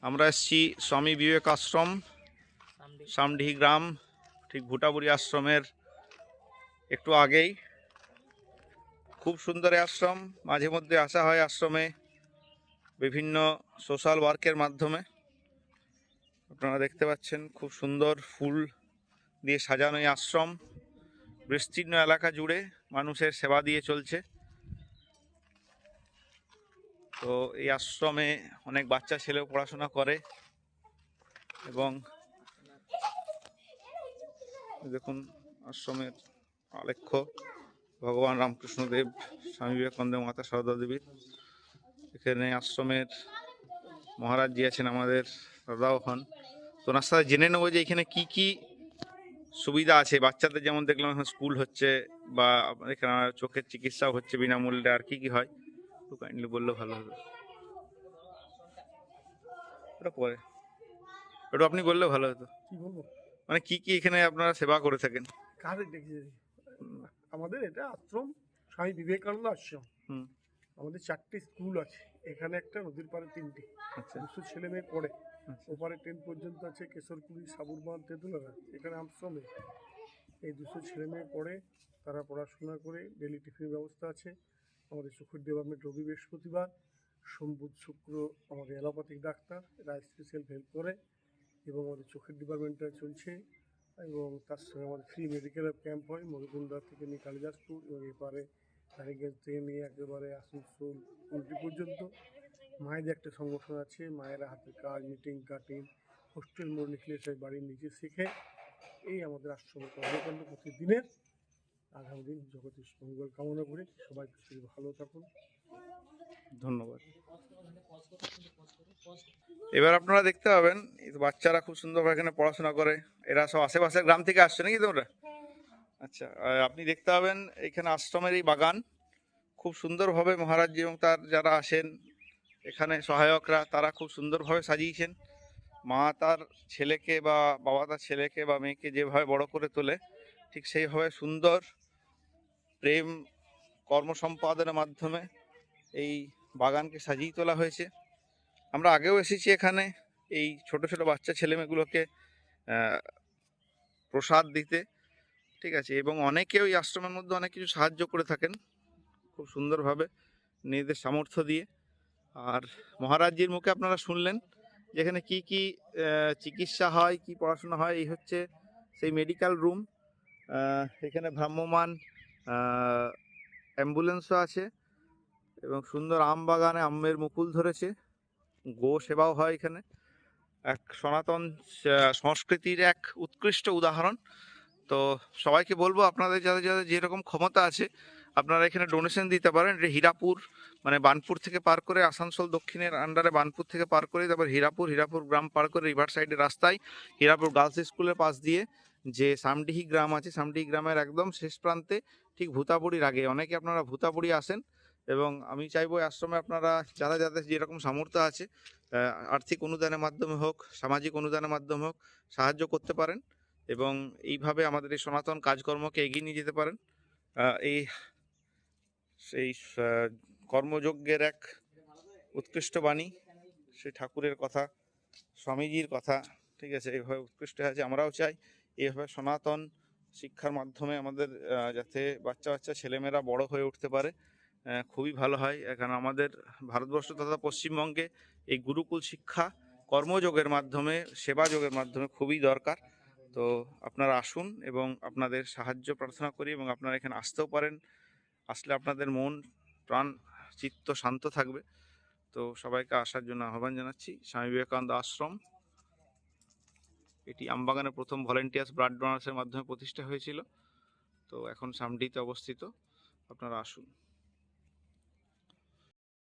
আমরা এসেছি স্বামী বিবেক আশ্রম, সামডিহি গ্রাম, ঠিক ভুটাবুড়ি আশ্রমের একটু আগেই। খুব সুন্দর আশ্রম। মাঝে মধ্যে আসা হয় আশ্রমে বিভিন্ন সোশ্যাল ওয়ার্কের মাধ্যমে। আপনারা দেখতে পাচ্ছেন খুব সুন্দর ফুল দিয়ে সাজানো এই আশ্রম। বিস্তীর্ণ এলাকা জুড়ে মানুষের সেবা দিয়ে চলছে। তো এই আশ্রমে অনেক বাচ্চা ছেলেও পড়াশোনা করে এবং দেখুন আশ্রমের আলেখ্য ভগবান রামকৃষ্ণদেব, স্বামী বিবেকানন্দ, মাতা সারদা দেবীর। এখানে আশ্রমের মহারাজজি আছেন আমাদের দাদাও হন। তো ওনার সাথে জেনে নেবো যে এখানে কি কি সুবিধা আছে বাচ্চাদের। যেমন দেখলাম এখন স্কুল হচ্ছে বা এখানে চোখের চিকিৎসাও হচ্ছে বিনামূল্যে। আর কি কি হয় একটু কাইন্ডলি বললে ভালো হবে। ওটা পরে একটু আপনি বললে ভালো হতো। কি বলবো, মানে কি কি এখানে আপনারা সেবা করে থাকেন? কাজে দেখি আমাদের এটা আশ্রম স্বামী বিবেকানন্দ আশ্রম। আমাদের 4টে স্কুল আছে, এখানে একটা, নদীর পাড়ে 3টে। আচ্ছা 200 ছেলে মেয়ে পড়ে। ওপারে 10 পর্যন্ত আছে, কেশরপুরি, সাবুরবাঁধ, তেঁতুলাঘাট। এখানে আশ্রমে এই 200 ছেলে মেয়ে পড়ে, তারা পড়াশোনা করে। ডেলি টিফিনের ব্যবস্থা আছে। আমাদের চোখের ডিপার্টমেন্ট রবি বৃহস্পতিবার, সোম বুধ শুক্র আমাদের অ্যালোপ্যাথিক ডাক্তার এরা স্পেশাল হেল্প করে এবং আমাদের চোখের ডিপার্টমেন্টটা চলছে। এবং তার সঙ্গে আমাদের ফ্রি মেডিকেল ক্যাম্প হয় মধুকুন্দা থেকে নিয়ে কালিদাসপুর এবং এপারে কালীগঞ্জ থেকে নিয়ে একেবারে আসানসোল কুলটি পর্যন্ত। মায়েদের একটা সংগঠন আছে, মায়েরা হাতের কাজ, মিটিং কাটিং, হোস্টেল মোড় লিখলে সেই বাড়ির নিচে শেখে। এই আমাদের আশ্রমের কর্মকাণ্ড প্রতিদিনের। আগামী দিন জগদীশ মঙ্গল কামনা করি, সবাই ভালো থাকুন। ধন্যবাদ। এবার আপনারা দেখতে পাবেন বাচ্চারা খুব সুন্দরভাবে এখানে পড়াশোনা করে। এরা সব আশেপাশের গ্রাম থেকে আসছে নাকি তোমরা? আচ্ছা, আপনি দেখতে পাবেন এখানে আশ্রমের এই বাগান খুব সুন্দরভাবে মহারাজজি এবং তার যারা আসেন এখানে সহায়করা, তারা খুব সুন্দরভাবে সাজিয়েছেন। মা তার ছেলেকে বা বাবা তার ছেলেকে বা মেয়েকে যেভাবে বড় করে তোলে, ঠিক সেইভাবে সুন্দর প্রেম কর্মসম্পাদনের মাধ্যমে এই বাগানকে সাজিয়ে তোলা হয়েছে। আমরা আগেও এসেছি এখানে এই ছোট ছোট বাচ্চা ছেলেমেয়েগুলোকে প্রসাদ দিতে, ঠিক আছে। এবং অনেকেও এই আশ্রমের মধ্যে অনেক কিছু সাহায্য করে থাকেন খুব সুন্দরভাবে নিজেদের সামর্থ্য দিয়ে। আর মহারাজজির মুখে আপনারা শুনলেন যেখানে কি কি চিকিৎসা হয়, কি পড়াশোনা হয়। এই হচ্ছে সেই মেডিকেল রুম। এখানে ভ্রাম্যমান অ্যাম্বুলেন্সও আছে এবং সুন্দর আম বাগানে আমের মুকুল ধরেছে। গো সেবাও হয় এখানে। এক সনাতন সংস্কৃতির এক উৎকৃষ্ট উদাহরণ। তো সবাইকে বলবো আপনাদের যাদের যাদের যেরকম ক্ষমতা আছে আপনারা এখানে ডোনেশন দিতে পারেন। এটা হীরাপুর, মানে বানপুর থেকে পার করে আসানসোল দক্ষিণের আন্ডারে বানপুর থেকে পার করে তারপর হীরাপুর গ্রাম পার করে রিভার সাইডের রাস্তায় হীরাপুর গার্লস স্কুলের পাশ দিয়ে যে সামডিহি গ্রাম আছে, সামডিহি গ্রামের একদম শেষ প্রান্তে ঠিক ভুতাবুড়ির আগে। অনেকে আপনারা ভুতাবুড়ি আসেন এবং আমি চাইবো আশ্রমে আপনারা যারা যাদের যেরকম সামর্থ্য আছে আর্থিক অনুদানের মাধ্যমে হোক, সামাজিক অনুদানের মাধ্যমে হোক সাহায্য করতে পারেন এবং এইভাবে আমাদের এই সনাতন কাজকর্মকে এগিয়ে নিয়ে যেতে পারেন। এই সেই কর্মযজ্ঞের এক উৎকৃষ্ট বাণী, সেই ঠাকুরের কথা, স্বামীজির কথা, ঠিক আছে, এইভাবে উৎকৃষ্ট আছে। আমরাও চাই এইভাবে সনাতন শিক্ষার মাধ্যমে আমাদের যাতে বাচ্চা বাচ্চা ছেলেমেয়েরা বড় হয়ে উঠতে পারে, খুবই ভালো হয়। কারণ আমাদের ভারতবর্ষ তথা পশ্চিমবঙ্গে এই গুরুকুল শিক্ষা কর্মযোগের মাধ্যমে, সেবাযোগের মাধ্যমে খুবই দরকার। তো আপনারা আসুন এবং আপনাদের সাহায্য প্রার্থনা করি এবং আপনারা এখানে আসতেও পারেন। আসলে আপনাদের মন প্রাণ চিত্ত শান্ত থাকবে। তো সবাইকে আসার জন্য আহ্বান জানাচ্ছি। স্বামী বিবেকানন্দ আশ্রম, এটি আমবাগানের প্রথম ভলেন্টিয়ার্স ব্লাড ডোনার্সের মাধ্যমে প্রতিষ্ঠা হয়েছিল। তো এখন সামডিতে অবস্থিত। আপনারা আসুন।